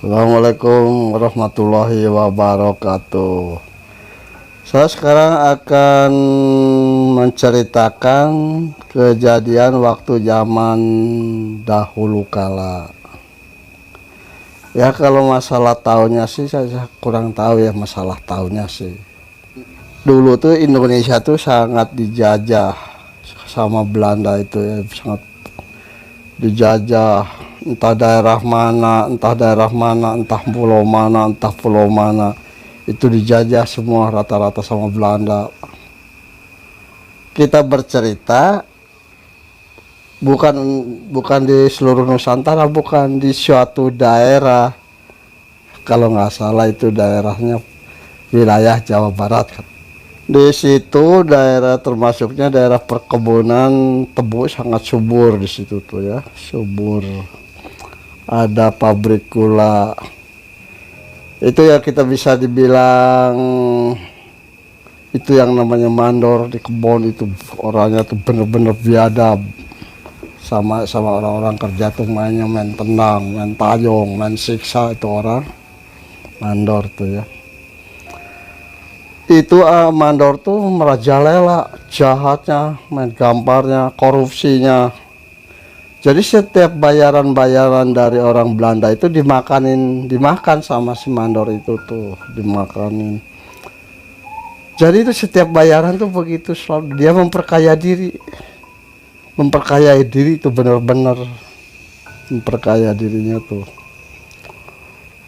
Assalamualaikum warahmatullahi wabarakatuh. Saya sekarang akan menceritakan kejadian waktu zaman dahulu kala. Ya, kalau masalah tahunnya sih saya kurang tahu ya, masalah tahunnya sih. Dulu tuh Indonesia tuh sangat dijajah sama Belanda, itu ya, sangat dijajah, entah daerah mana, entah pulau mana, itu dijajah semua rata-rata sama Belanda. Kita bercerita bukan bukan di seluruh Nusantara, bukan di suatu daerah, kalau nggak salah itu daerahnya wilayah Jawa Barat. Di situ daerah, termasuknya daerah perkebunan tebu, sangat subur di situ tuh ya, subur. Ada pabrik gula. Itu ya kita bisa dibilang itu yang namanya mandor di kebun itu, orangnya tuh bener-bener biadab. Sama orang-orang kerja tuh mainnya main tenang, main payung, main siksa, itu orang mandor tuh ya. Itu mandor tuh merajalela, jahatnya, main gambarnya, korupsinya. Jadi setiap bayaran-bayaran dari orang Belanda itu dimakan sama si mandor itu tuh, dimakanin. Jadi itu setiap bayaran tuh begitu, selalu dia memperkaya diri itu, benar-benar memperkaya dirinya tuh.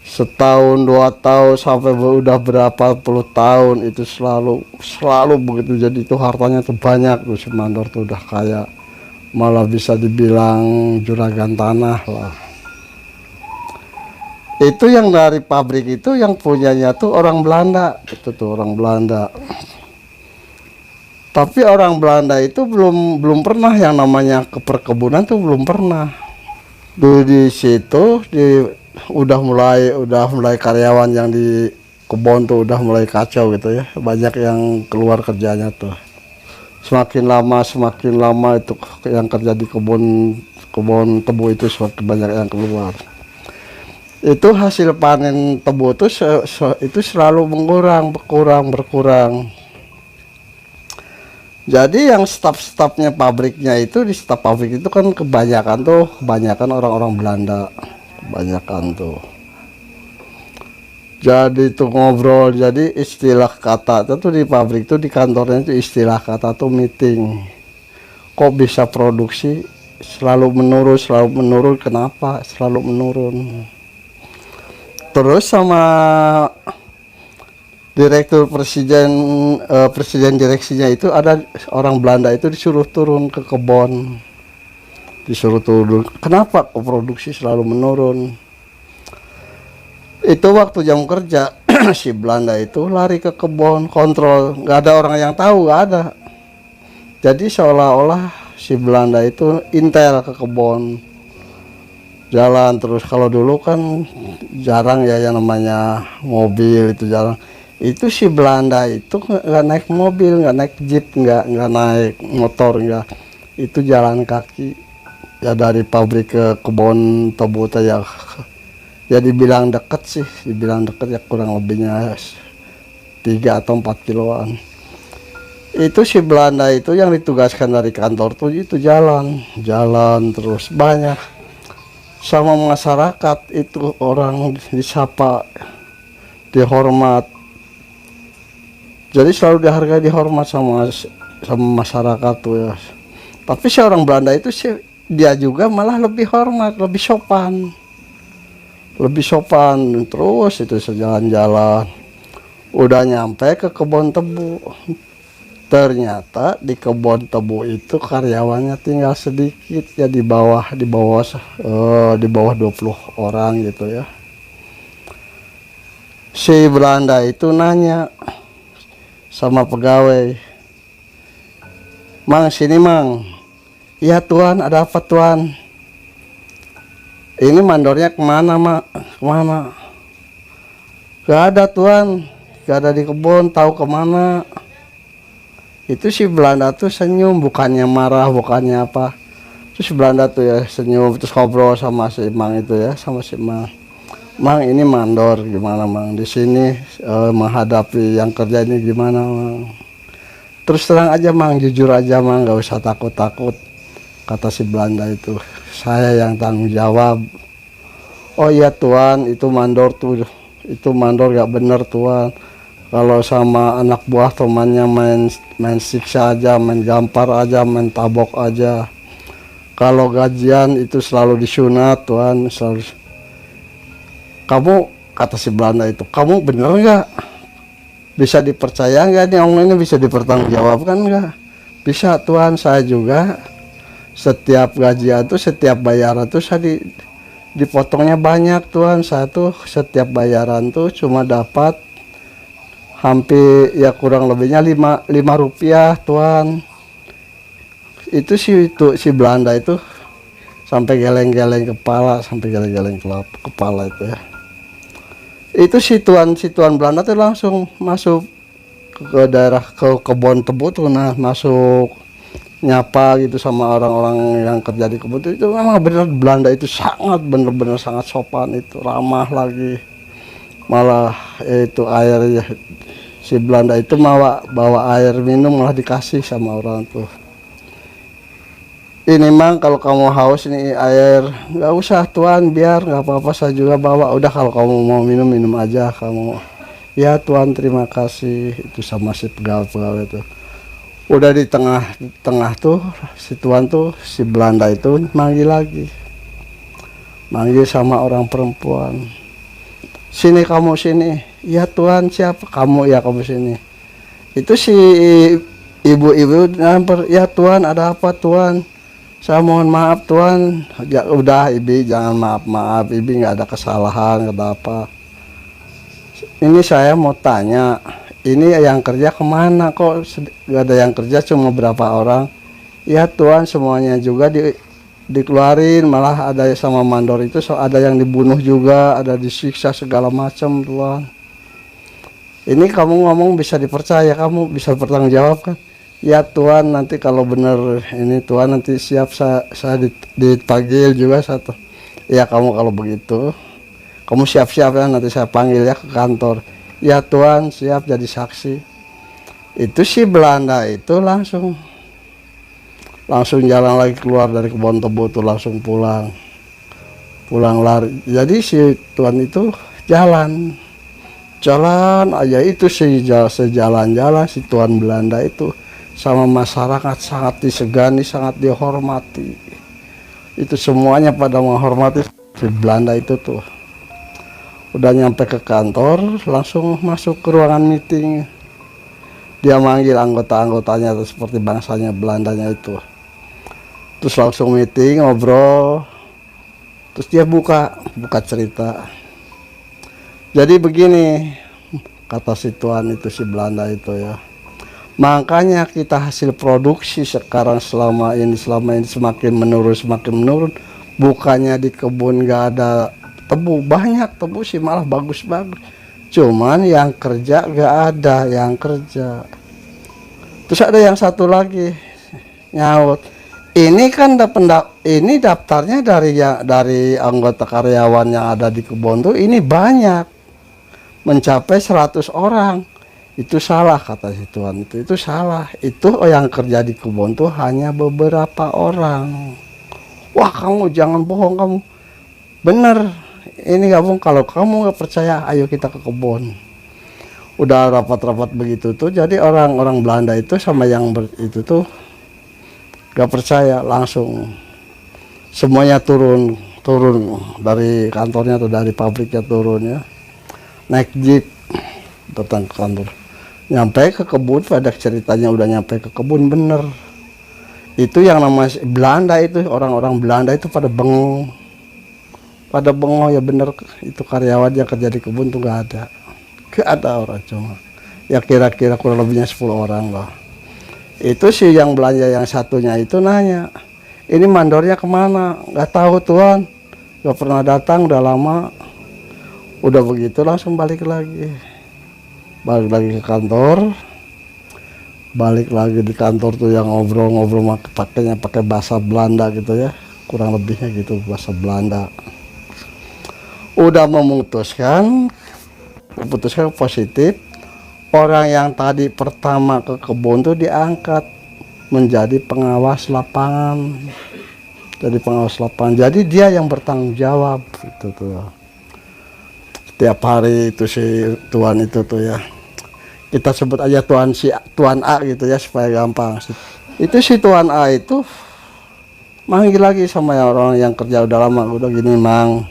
Setahun, 2 tahun, sampai udah berapa puluh tahun itu selalu begitu. Jadi itu hartanya tuh banyak tuh, si mandor tuh udah kaya, malah bisa dibilang juragan tanah lah. Itu yang dari pabrik itu yang punyanya tuh orang Belanda, itu tuh orang Belanda. Tapi orang Belanda itu belum pernah yang namanya ke perkebunan tuh, belum pernah. Di situ udah mulai karyawan yang di kebun tuh udah mulai kacau gitu ya, banyak yang keluar kerjanya tuh. Semakin lama itu yang kerja di kebun tebu itu semakin banyak yang keluar. Itu hasil panen tebu itu selalu berkurang. Jadi yang staf-stafnya pabriknya itu, di staf pabrik itu kan kebanyakan orang-orang Belanda, kebanyakan tuh. Jadi tuh ngobrol, jadi istilah kata itu di pabrik itu, di kantornya itu istilah kata tuh meeting. Kok bisa produksi selalu menurun, kenapa selalu menurun? Terus sama direktur presiden direksinya itu, ada orang Belanda itu disuruh turun ke kebun, kenapa kok produksi selalu menurun. Itu waktu jam kerja si Belanda itu lari ke kebun, kontrol, nggak ada orang yang tahu, nggak ada. Jadi seolah-olah si Belanda itu intel ke kebun, jalan terus. Kalau dulu kan jarang ya yang namanya mobil, itu jarang. Itu si Belanda itu nggak naik mobil, nggak naik jeep, nggak naik motor, nggak. Itu jalan kaki ya, dari pabrik ke kebun tebu ya dibilang deket sih, ya kurang lebihnya 3 atau 4 kiloan. Itu si Belanda itu yang ditugaskan dari kantor tuh itu jalan terus, banyak sama masyarakat itu, orang disapa, dihormat. Jadi selalu dihargai, dihormat sama masyarakat tuh ya. Tapi si orang Belanda itu sih, dia juga malah lebih hormat, lebih sopan. Terus itu sejalan-jalan udah nyampe ke kebun tebu. Ternyata di kebun tebu itu karyawannya tinggal sedikit ya, di bawah 20 orang gitu ya. Si Belanda itu nanya sama pegawai, "Mang, sini Mang." "Iya Tuan, ada apa Tuan?" "Ini mandornya kemana Mak?" "Kemana?" "Gak ada Tuan, gak ada di kebun, tahu kemana." Itu si Belanda tuh senyum, bukannya marah, bukannya apa. Terus Belanda tuh ya senyum, terus ngobrol sama si Mang itu ya, sama si Mang. Mang ini mandor gimana Mang di sini, menghadapi yang kerja ini gimana Mang? Terus terang aja Mang, jujur aja Mang, nggak usah takut-takut, kata si Belanda itu. Saya yang tanggung jawab. Oh iya Tuan, itu mandor tuh, itu mandor gak bener Tuan. Kalau sama anak buah temannya main siksa aja, main gampar aja, main tabok aja. Kalau gajian itu selalu disunat Tuan, selalu. Kamu, kata si Belanda itu, kamu bener nggak? Bisa dipercaya nggak nih orang ini, bisa dipertanggungjawabkan nggak? Bisa Tuan, saya juga setiap gajian tuh, setiap bayaran tuh saya dipotongnya banyak Tuan. Saya tuh setiap bayaran tuh cuma dapat hampir ya kurang lebihnya 5 rupiah Tuan. Itu si Belanda itu sampai geleng-geleng kepala, sampai geleng-geleng kepala itu ya. Itu si Tuan Belanda tuh langsung masuk ke daerah, ke kebun tebu tuh, nah masuk nyapa gitu sama orang-orang yang kerja di kebun itu memang benar Belanda itu sangat benar-benar sangat sopan, itu ramah lagi. Malah itu air ya, si Belanda itu bawa air minum malah dikasih sama orang tuh. Ini Mang, kalau kamu haus ini air, nggak usah Tuan, biar nggak apa-apa, saya juga bawa. Udah kalau kamu mau minum, minum aja kamu. Ya Tuan, terima kasih. Itu sama si pegawai-pegawai itu. Udah di tengah tuh si Tuan tuh, si Belanda itu manggil lagi. Manggil sama orang perempuan. Sini kamu, sini. Ya Tuan, siapa? Kamu, ya kamu sini. Itu si ibu-ibu nyamper. Ya Tuan, ada apa Tuan? Saya mohon maaf Tuan. Ya, udah Ibi, jangan maaf-maaf. Ibi nggak ada kesalahan, nggak ada apa. Ini saya mau tanya, ini yang kerja kemana kok nggak ada yang kerja, cuma berapa orang? Ya Tuan, semuanya juga dikeluarin, malah ada sama mandor itu ada yang dibunuh juga, ada disiksa segala macam Tuan. Ini kamu ngomong bisa dipercaya, kamu bisa bertanggung jawab kan? Ya Tuan, nanti kalau benar ini Tuan, nanti siap saya dipanggil juga satu. Ya kamu kalau begitu, kamu siap-siap ya, nanti saya panggil ya ke kantor. Ya Tuan, siap jadi saksi. Itu si Belanda itu langsung jalan lagi keluar dari kebun tebu itu, langsung pulang lari. Jadi si Tuan itu jalan aja, itu sejalan-jalan si Tuan Belanda itu sama masyarakat sangat disegani, sangat dihormati. Itu semuanya pada menghormati si Belanda itu tuh. Udah nyampe ke kantor, langsung masuk ke ruangan meeting. Dia manggil anggota-anggotanya seperti bangsanya Belandanya itu. Terus langsung meeting, ngobrol. Terus dia buka cerita. Jadi begini, kata si Tuan itu, si Belanda itu ya. Makanya kita hasil produksi sekarang selama ini semakin menurun. Bukannya di kebun gak ada tebu, banyak tebu sih, malah bagus-bagus. Cuman yang kerja gak ada yang kerja. Terus ada yang satu lagi nyaut, ini kan ini daftarnya dari anggota karyawan yang ada di kebun tuh ini banyak, mencapai 100 orang. Itu salah, kata si Tuan itu salah. Itu yang kerja di kebun tuh hanya beberapa orang. Wah, kamu jangan bohong, kamu bener ini gak bohong. Kalau kamu nggak percaya, ayo kita ke kebun. Udah rapat-rapat begitu tuh, jadi orang-orang Belanda itu sama yang itu tuh gak percaya, langsung semuanya turun dari kantornya atau dari pabriknya, turun ya, naik jeep datang ke kantor. Nyampe ke kebun, pada ceritanya udah nyampe ke kebun bener. Itu yang namanya Belanda itu, orang-orang Belanda itu pada bengong ya bener. Itu karyawan yang kerja di kebun tuh gak ada orang, cuma ya kira-kira kurang lebihnya 10 orang lah. Itu sih yang belanja yang satunya itu nanya, ini mandornya kemana? Gak tahu Tuan, gak pernah datang, udah lama. Udah begitu langsung balik lagi ke kantor. Balik lagi di kantor tuh yang ngobrol pakai bahasa Belanda gitu ya, kurang lebihnya gitu, bahasa Belanda. udah memutuskan positif, orang yang tadi pertama ke kebun tuh diangkat menjadi pengawas lapangan. Jadi dia yang bertanggung jawab gitu tuh. Setiap hari itu si tuan itu tuh ya, kita sebut aja tuan A gitu ya supaya gampang. Itu si tuan A itu manggil lagi sama orang yang kerja udah lama, udah gini, Mang,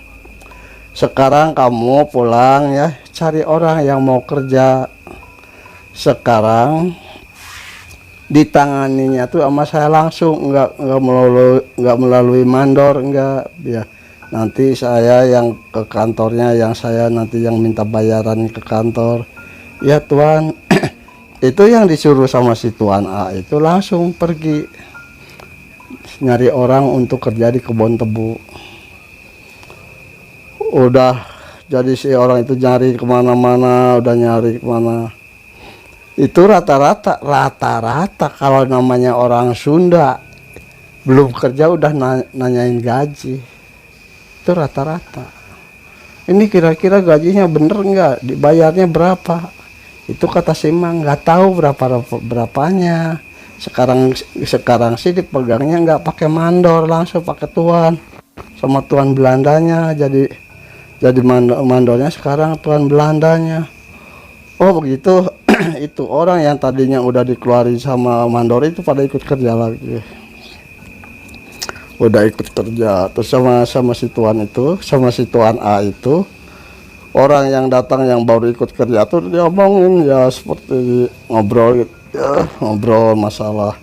sekarang kamu pulang ya, cari orang yang mau kerja. Sekarang ditanganinya tuh sama saya langsung, nggak melalui mandor, enggak ya. Nanti saya yang ke kantornya, yang saya nanti yang minta bayaran ke kantor. Ya tuan, itu yang disuruh sama si tuan A itu langsung pergi nyari orang untuk kerja di kebun tebu. Udah jadi si orang itu nyari kemana-mana, udah nyari kemana. Itu rata-rata kalau namanya orang Sunda belum kerja udah nanyain gaji. Itu rata-rata. Ini kira-kira gajinya bener nggak, dibayarnya berapa? Itu kata si Mang, nggak tahu berapanya. Sekarang sih dipegangnya nggak pakai mandor, langsung pakai tuan sama tuan Belandanya. Jadi mandornya sekarang tuan Belandanya. Oh begitu. Itu orang yang tadinya udah dikeluarin sama mandor itu pada ikut kerja lagi. Udah ikut kerja terus sama si tuan itu, sama si tuan A itu. Orang yang datang yang baru ikut kerja tuh dia omongin ya seperti ngobrol gitu ya, ngobrol masalah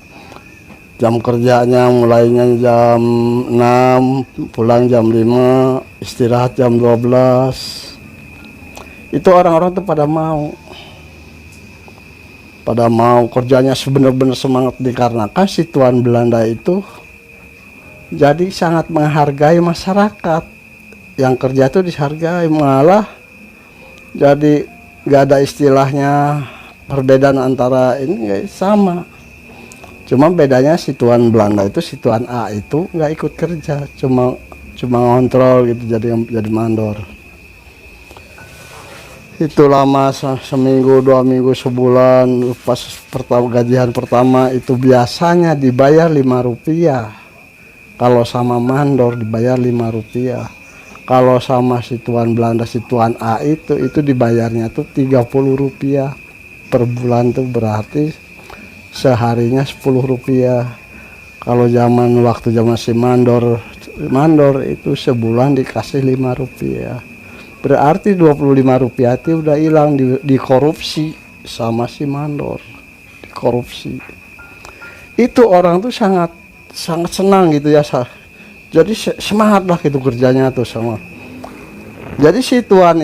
jam kerjanya, mulainya jam 6, pulang jam 5, istirahat jam 12. Itu orang-orang tuh pada mau kerjanya sebenar-benar semangat, dikarenakan si tuan Belanda itu jadi sangat menghargai masyarakat. Yang kerja tuh dihargai, malah jadi nggak ada istilahnya perbedaan antara ini, sama. Cuma bedanya si tuan Belanda itu, si tuan A itu nggak ikut kerja, cuma ngontrol gitu, jadi mandor. Itu lama seminggu, 2 minggu, sebulan. Pas gajian pertama itu biasanya dibayar Rp5. Kalau sama mandor dibayar Rp5. Kalau sama si tuan Belanda, si tuan A itu dibayarnya tuh Rp30 per bulan, tuh berarti seharinya Rp10. Kalau waktu zaman si mandor itu sebulan dikasih Rp5. Berarti Rp25 itu udah hilang, dikorupsi sama si mandor, dikorupsi. Itu orang tuh sangat senang gitu ya, jadi semangat lah gitu kerjanya tuh sama. Jadi si tuan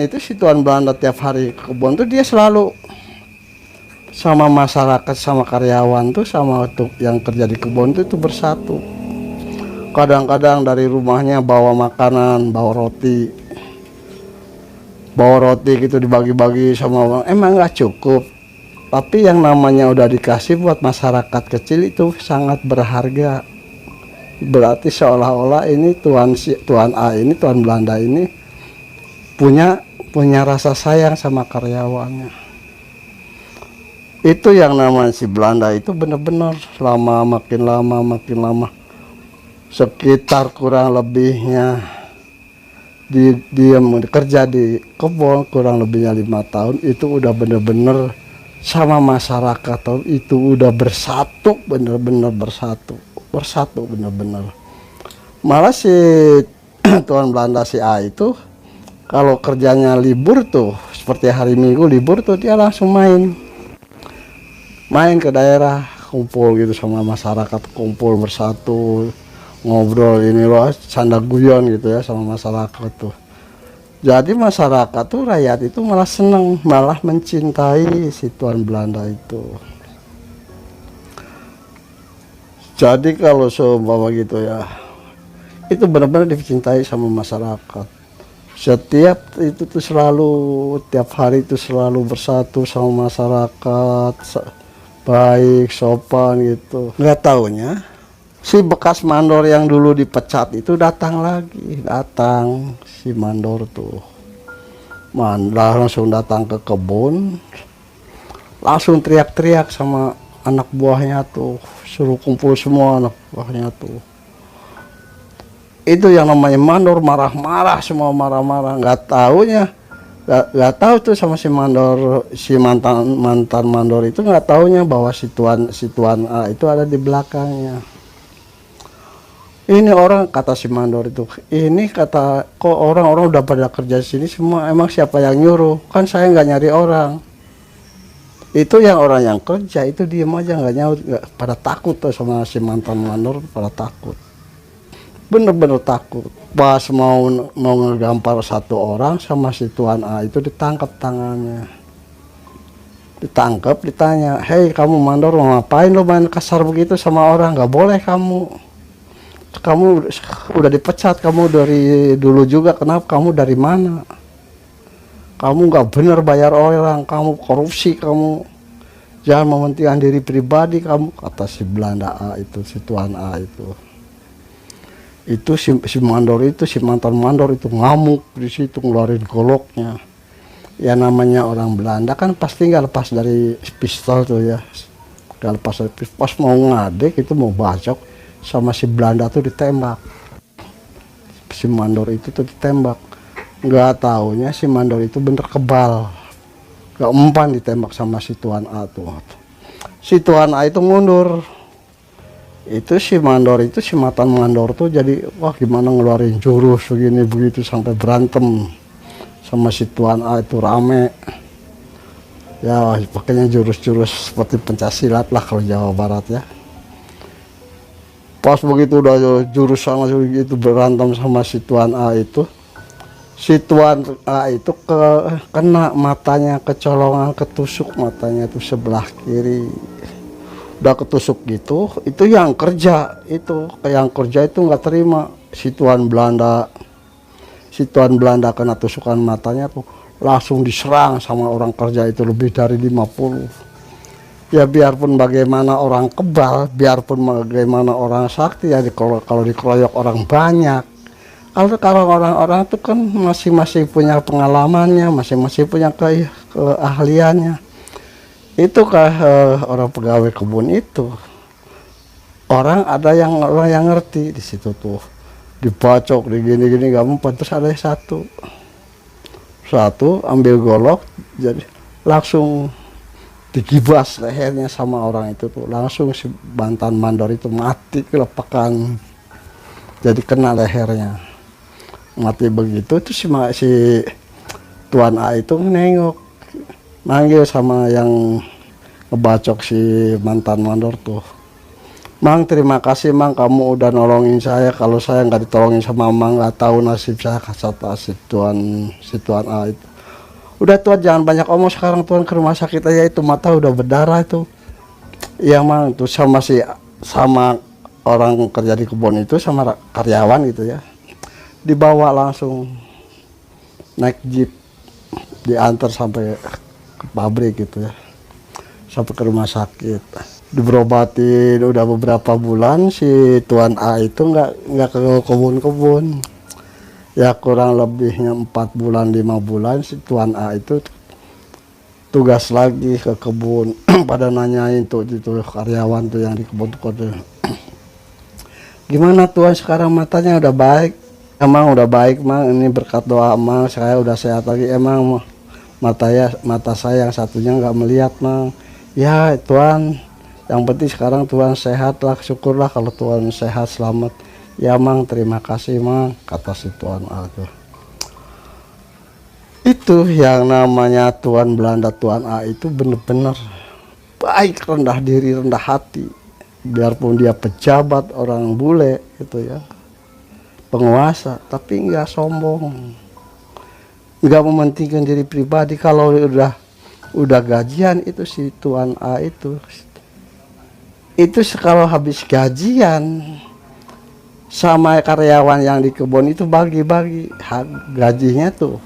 Belanda tiap hari ke kebun tuh dia selalu sama masyarakat, sama karyawan tuh, sama tuh yang kerja di kebun tuh bersatu. Kadang-kadang dari rumahnya bawa makanan, bawa roti gitu, dibagi-bagi sama orang. Emang nggak cukup, tapi yang namanya udah dikasih buat masyarakat kecil itu sangat berharga. Berarti seolah-olah ini tuan A ini, tuan Belanda ini punya rasa sayang sama karyawannya. Itu yang namanya si Belanda itu benar-benar makin lama sekitar kurang lebihnya dia kerja di kebun kurang lebihnya 5 tahun. Itu udah bener-bener sama masyarakat itu udah bersatu, bener-bener bersatu bener-bener. Malah si tuan Belanda si A itu kalau kerjanya libur tuh, seperti hari Minggu libur tuh, dia langsung main ke daerah, kumpul gitu sama masyarakat, kumpul bersatu, ngobrol ini loh, canda guyon gitu ya sama masyarakat tuh. Jadi masyarakat tuh, rakyat itu malah seneng, malah mencintai si tuan Belanda itu. Jadi kalau seumpama gitu ya, itu benar-benar dicintai sama masyarakat. Setiap itu tuh selalu, tiap hari itu selalu bersatu sama masyarakat, baik, sopan gitu. Nggak taunya Si bekas mandor yang dulu dipecat itu datang lagi, datang si mandor tuh. Langsung datang ke kebun, langsung teriak-teriak sama anak buahnya tuh, suruh kumpul semua anak buahnya tuh. Itu yang namanya mandor, marah-marah semua, marah-marah. Nggak tahu tuh sama si mandor, si mantan mandor itu nggak taunya bahwa si tuan A itu ada di belakangnya. Ini orang, kata si mandor itu, ini kata, kok orang-orang udah pada kerja sini semua, emang siapa yang nyuruh? Kan saya nggak nyari orang. Itu yang orang yang kerja itu diem aja, nggak nyaut, pada takut tuh sama si mantan mandor, pada takut, bener-bener takut. Pas mau ngegampar satu orang sama si tuan A itu ditangkap tangannya, ditangkap, ditanya, hei kamu mandor, mau ngapain lo main kasar begitu sama orang? Nggak boleh, kamu udah dipecat, kamu dari dulu juga, kenapa kamu dari mana? Kamu nggak bener bayar orang, kamu korupsi, kamu jangan mementingkan diri pribadi kamu, kata si Belanda A itu, si tuan A itu. Itu si mandor itu, si mantan mandor itu ngamuk di situ, ngeluarin goloknya. Ya namanya orang Belanda kan pasti nggak lepas dari pistol tuh ya, nggak lepas dari pistol. Pas mau ngadek itu, mau bacok, sama si Belanda tuh ditembak, si mandor itu tuh ditembak. Nggak taunya si mandor itu bener kebal, nggak empan ditembak sama si tuan A tuh. Si tuan A itu mundur, itu si mandor itu, si mantan mandor tuh jadi wah gimana ngeluarin jurus begini begitu sampai berantem sama si tuan A itu, rame ya, pakainya jurus-jurus seperti pencaksilat lah kalau Jawa Barat ya. Pas begitu udah jurus sama itu berantem sama si tuan A itu, si tuan A itu kena matanya, kecolongan, ketusuk matanya itu sebelah kiri, udah ketusuk gitu. Itu yang kerja itu, nggak terima. Si tuan Belanda kena tusukan matanya tuh langsung diserang sama orang kerja itu, lebih dari 50. Ya biarpun bagaimana orang kebal, biarpun bagaimana orang sakti ya, kalau dikeroyok orang banyak. Kalau orang-orang itu kan masing-masing punya pengalamannya, masing-masing punya keahliannya. Itu orang pegawai kebun itu, orang yang ngerti di situ tuh, dibacok, di gini-gini nggak mempan. Terus ada satu ambil golok, jadi langsung digibas lehernya sama orang itu tuh, langsung si mantan mandor itu mati kelepakan, jadi kena lehernya, mati begitu. Itu si tuan A itu nengok, manggil sama yang ngebacok si mantan mandor tuh, Mang terima kasih Mang, kamu udah nolongin saya, kalau saya nggak ditolongin sama Mang nggak tahu nasib saya, kata si tuan A itu. Udah Tuan jangan banyak omong, sekarang Tuan ke rumah sakit aja, itu mata udah berdarah itu. Iya Mang, tuh sama orang kerja di kebun itu, sama karyawan gitu ya, dibawa langsung naik jeep, diantar sampai ke pabrik gitu ya, sampai ke rumah sakit, diberobatin. Udah beberapa bulan si tuan A itu nggak ke kebun-kebun. Ya kurang lebihnya 4 bulan 5 bulan si tuan A itu tugas lagi ke kebun. Pada nanyain tuh itu karyawan tuh yang di kebun tuh, gimana Tuan sekarang matanya udah baik? Emang udah baik Mang, ini berkat doa Mang saya udah sehat lagi. Emang mata saya yang satunya nggak melihat Mang. Ya Tuan, yang penting sekarang Tuan sehat lah, syukurlah kalau Tuan sehat selamat. Ya Mang, terima kasih Mang, kata si tuan A tuh. Itu yang namanya tuan Belanda, tuan A itu bener-bener baik, rendah diri, rendah hati. Biarpun dia pejabat, orang bule gitu ya, penguasa, tapi nggak sombong, nggak mementingkan diri pribadi. Kalau udah gajian itu si tuan A itu kalau habis gajian sama karyawan yang di kebun itu bagi-bagi gajinya tuh,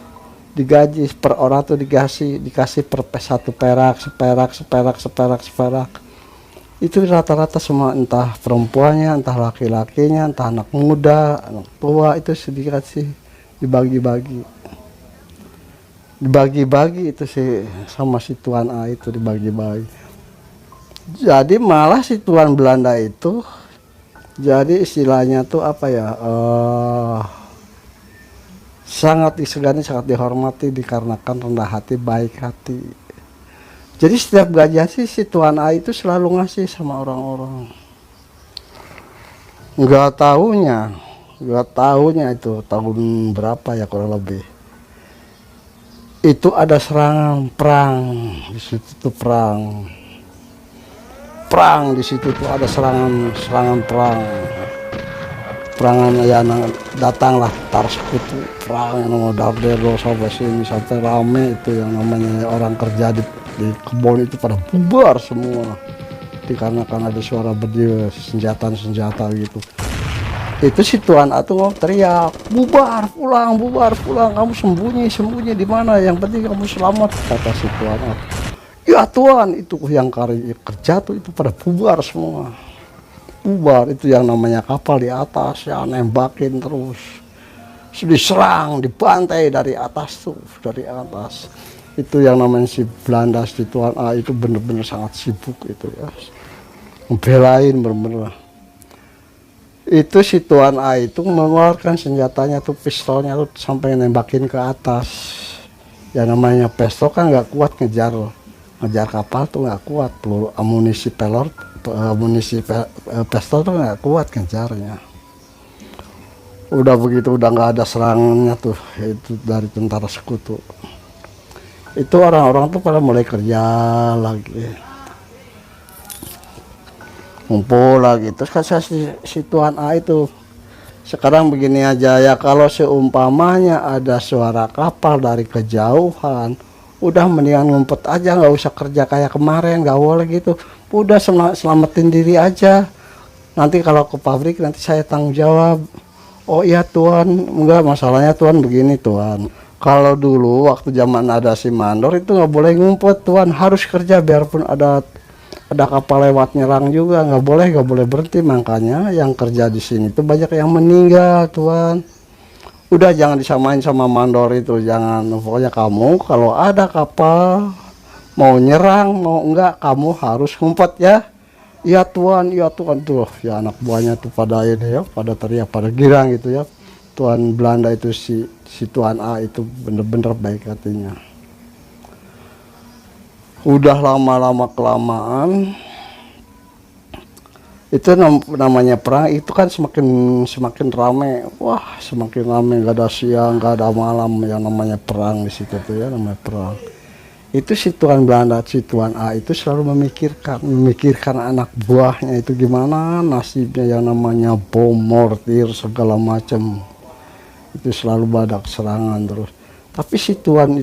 digaji per orang tuh dikasih per 1 perak, seperak. Itu rata-rata semua, entah perempuannya, entah laki-lakinya, entah anak muda, anak tua, itu sedikit sih dibagi-bagi. Dibagi-bagi itu sih sama si Tuan A itu dibagi-bagi. Jadi malah si Tuan Belanda itu, jadi istilahnya tuh apa ya, sangat disegani, sangat dihormati dikarenakan rendah hati, baik hati. Jadi setiap gajian sih si Tuan A itu selalu ngasih sama orang-orang. Nggak tahunya itu tahun berapa ya kurang lebih. Itu ada serangan perang di situ tuh perang di situ tuh ada serangan perangan ya, datanglah tar sekutu perang yang mau Dardero sampai sini sampai rame itu yang namanya orang kerja di kebun itu pada bubar semua dikarenakan ada suara berdiri senjata gitu. Itu si Tuan A tuh teriak, bubar pulang, kamu sembunyi di mana, yang penting kamu selamat, kata si Tuan A. Ya Tuan, itu yang kerja tuh itu pada bubar semua. Bubar itu yang namanya kapal di atas ya nembakin terus, diserang, dibantai dari atas tuh, dari atas. Itu yang namanya si Belanda, si Tuan A itu bener-bener sangat sibuk itu ya, membelain bener-bener. Itu si Tuan A itu mengeluarkan senjatanya tuh, pistolnya tuh sampai nembakin ke atas. Ya namanya pistol kan nggak kuat ngejar kapal tuh, nggak kuat, peluru amunisi pistol tuh nggak kuat ngejarnya. Udah begitu udah nggak ada serangannya tuh itu dari tentara sekutu. Itu orang-orang tuh pada mulai kerja lagi, ngumpul lagi. Terus kan si Tuan A itu sekarang begini aja ya, kalau seumpamanya ada suara kapal dari kejauhan, udah mendingan ngumpet aja, nggak usah kerja kayak kemarin, nggak boleh gitu. Udah selamatin diri aja, nanti kalau ke pabrik nanti saya tanggung jawab. Oh iya Tuan, enggak, masalahnya Tuan begini Tuan, kalau dulu waktu zaman ada si mandor itu nggak boleh ngumpet Tuan, harus kerja biarpun ada kapal lewat nyerang juga, nggak boleh berhenti. Makanya yang kerja di sini tuh banyak yang meninggal Tuan. Udah jangan disamain sama mandor itu, jangan. Pokoknya kamu kalau ada kapal mau nyerang mau enggak, kamu harus ngumpet ya. Iya Tuan tuh ya, anak buahnya tuh pada ini ya, pada teriak, pada girang gitu ya. Tuan Belanda itu si Tuan A itu bener-bener baik hatinya. Udah lama-lama kelamaan itu namanya perang itu kan semakin rame, wah semakin rame, nggak ada siang nggak ada malam, yang namanya perang di situ tuh ya, namanya perang. Itu si Tuan Belanda, si Tuan A itu selalu memikirkan anak buahnya itu gimana nasibnya, yang namanya bom, mortir segala macam. Itu selalu badak serangan terus. Tapi si Tuan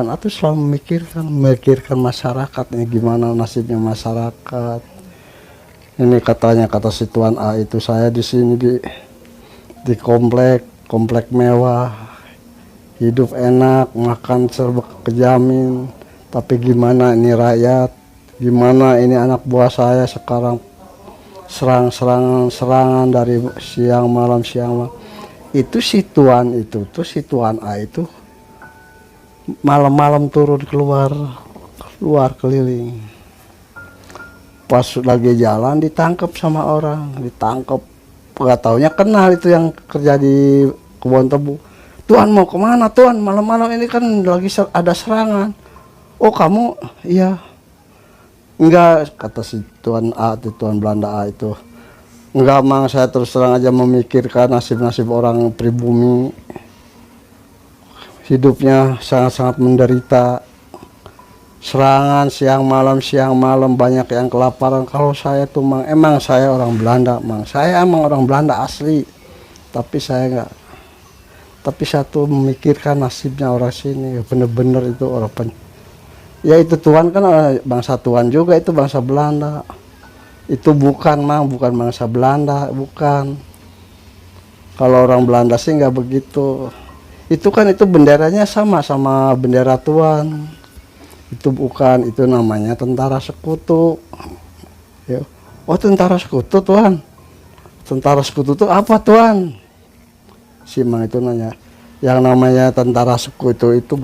A tuh selalu memikirkan masyarakatnya, gimana nasibnya masyarakat. Ini kata si Tuan A itu, saya di sini di komplek mewah, hidup enak, makan serba kejamin. Tapi gimana ini rakyat, gimana ini anak buah saya sekarang serangan dari siang malam. Itu si Tuan A itu malam-malam turun keluar keliling. Pas lagi jalan ditangkap sama orang, nggak taunya kenal itu yang kerja di kebun tebu. Tuan mau kemana Tuan, malam-malam ini kan lagi ada serangan. Oh kamu, iya. Enggak, kata si Tuan A, Tuan Belanda A itu, enggak mang, saya terus terang aja memikirkan nasib orang pribumi, hidupnya sangat-sangat menderita, serangan siang malam, banyak yang kelaparan. Kalau saya tuh mang, emang saya orang Belanda mang, saya emang orang Belanda asli, tapi saya tuh memikirkan nasibnya orang sini, bener-bener itu orang ya itu Tuan kan bangsa Tuan juga, itu bangsa Belanda. Itu bukan bangsa Belanda, bukan. Kalau orang Belanda sih nggak begitu. Itu kan itu benderanya sama bendera Tuan. Itu bukan, itu namanya tentara sekutu. Ya. Oh, tentara sekutu, Tuan. Tentara sekutu itu apa, Tuan? Si Mang itu nanya. Yang namanya tentara sekutu itu